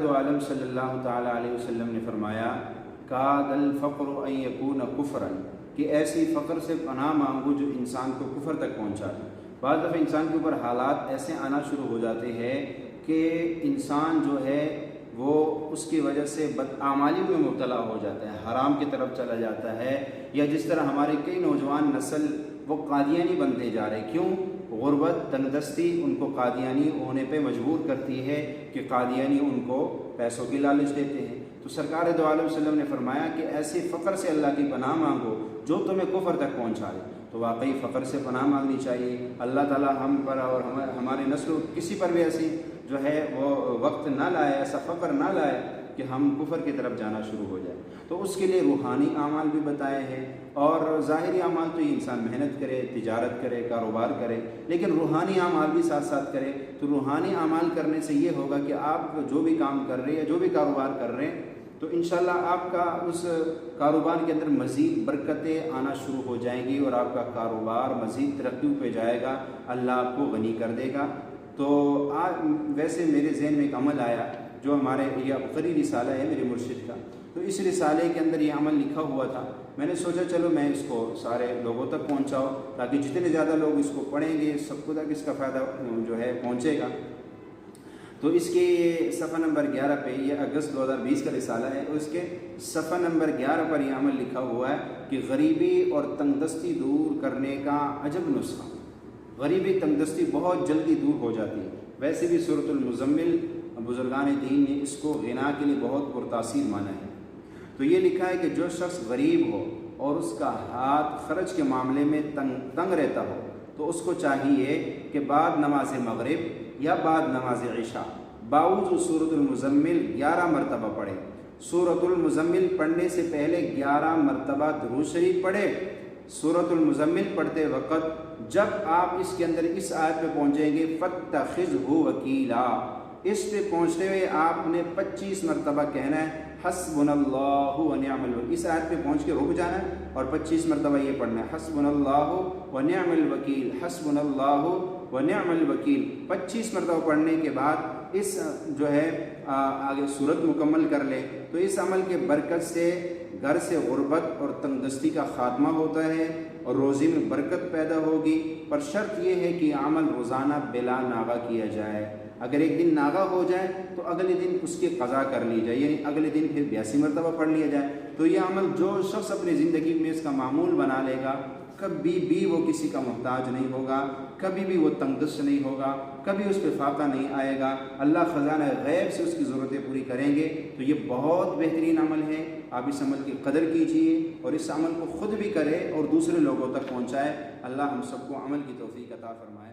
دو عالم صلی اللہ تعالیٰ علیہ وسلم نے فرمایا کاد الفقر ان یکون کفرا، کہ ایسی فقر سے پناہ مانگو جو انسان کو کفر تک پہنچا دے۔ بعض دفعہ انسان کے اوپر حالات ایسے آنا شروع ہو جاتے ہیں کہ انسان جو ہے وہ اس کی وجہ سے بدعمالیوں میں مبتلا ہو جاتا ہے، حرام کی طرف چلا جاتا ہے، یا جس طرح ہمارے کئی نوجوان نسل وہ قادیانی بنتے جا رہے۔ کیوں؟ غربت، تنگدستی ان کو قادیانی ہونے پہ مجبور کرتی ہے کہ قادیانی ان کو پیسوں کی لالچ دیتے ہیں۔ تو سرکار دو عالم صلی اللہ علیہ وسلم نے فرمایا کہ ایسے فقر سے اللہ کی پناہ مانگو جو تمہیں کفر تک پہنچا دے۔ تو واقعی فقر سے پناہ مانگنی چاہیے۔ اللہ تعالیٰ ہم پر اور ہمارے نسل و کسی پر بھی ایسی جو ہے وہ وقت نہ لائے، ایسا فقر نہ لائے کہ ہم کفر کی طرف جانا شروع ہو جائے۔ تو اس کے لیے روحانی اعمال بھی بتائے ہیں، اور ظاہری اعمال تو یہ انسان محنت کرے، تجارت کرے، کاروبار کرے، لیکن روحانی اعمال بھی ساتھ ساتھ کرے۔ تو روحانی اعمال کرنے سے یہ ہوگا کہ آپ جو بھی کام کر رہے ہیں، جو بھی کاروبار کر رہے ہیں، تو انشاءاللہ آپ کا اس کاروبار کے اندر مزید برکتیں آنا شروع ہو جائیں گی، اور آپ کا کاروبار مزید ترقی پہ جائے گا، اللہ آپ کو غنی کر دے گا۔ تو آج ویسے میرے ذہن میں ایک عمل آیا جو ہمارے یہ ابقری رسالہ ہے میرے مرشد کا، تو اس رسالے کے اندر یہ عمل لکھا ہوا تھا۔ میں نے سوچا چلو میں اس کو سارے لوگوں تک پہنچاؤ، تاکہ جتنے زیادہ لوگ اس کو پڑھیں گے سب کو تک اس کا فائدہ جو ہے پہنچے گا۔ تو اس کے صفحہ نمبر 11 پہ، یہ اگست 2020 کا رسالہ ہے، اور اس کے صفحہ نمبر 11 پر یہ عمل لکھا ہوا ہے کہ غریبی اور تنگدستی دور کرنے کا عجب نسخہ۔ غریبی تنگدستی بہت جلدی دور ہو جاتی ہے۔ ویسے بھی سورۃ المزمل بزرگان دین نے اس کو غنا کے لیے بہت پرتاثیر مانا ہے۔ تو یہ لکھا ہے کہ جو شخص غریب ہو اور اس کا ہاتھ خرچ کے معاملے میں تنگ رہتا ہو، تو اس کو چاہیے کہ بعد نماز مغرب یا بعد نماز عشاء باوضو سورۃ المزمل 11 مرتبہ پڑھے۔ سورۃ المزمل پڑھنے سے پہلے 11 مرتبہ درود شریف پڑھے۔ سورۃ المزمل پڑھتے وقت جب آپ اس کے اندر اس آیت پہ پہنچیں گے فاتخذہ وکیلا، اس پہ پہنچتے ہوئے آپ نے 25 مرتبہ کہنا ہے حسبنا اللہ ونعم الوکیل۔ اس آیت پہ پہنچ کے رک جانا ہے اور 25 مرتبہ یہ پڑھنا ہے حسبنا اللہ ونعم الوکیل، حسبنا اللہ ونعم الوکیل۔ 25 مرتبہ پڑھنے کے بعد اس جو ہے آگے صورت مکمل کر لے، تو اس عمل کے برکت سے گھر سے غربت اور تنگدستی کا خاتمہ ہوتا ہے اور روزی میں برکت پیدا ہوگی۔ پر شرط یہ ہے کہ عمل روزانہ بلا ناغہ کیا جائے۔ اگر ایک دن ناغہ ہو جائے تو اگلے دن اس کی قضا کر لی جائے، یعنی اگلے دن پھر 82 مرتبہ پڑھ لیا جائے۔ تو یہ عمل جو شخص اپنی زندگی میں اس کا معمول بنا لے گا، کبھی بھی وہ کسی کا محتاج نہیں ہوگا، کبھی بھی وہ تنگدست نہیں ہوگا، کبھی اس پہ فاقہ نہیں آئے گا۔ اللہ خزانہ غیب سے اس کی ضرورتیں پوری کریں گے۔ تو یہ بہت بہترین عمل ہے، آپ اس عمل کی قدر کیجئے اور اس عمل کو خود بھی کرے اور دوسرے لوگوں تک پہنچائے۔ اللہ ہم سب کو عمل کی توفیق عطا فرمائے۔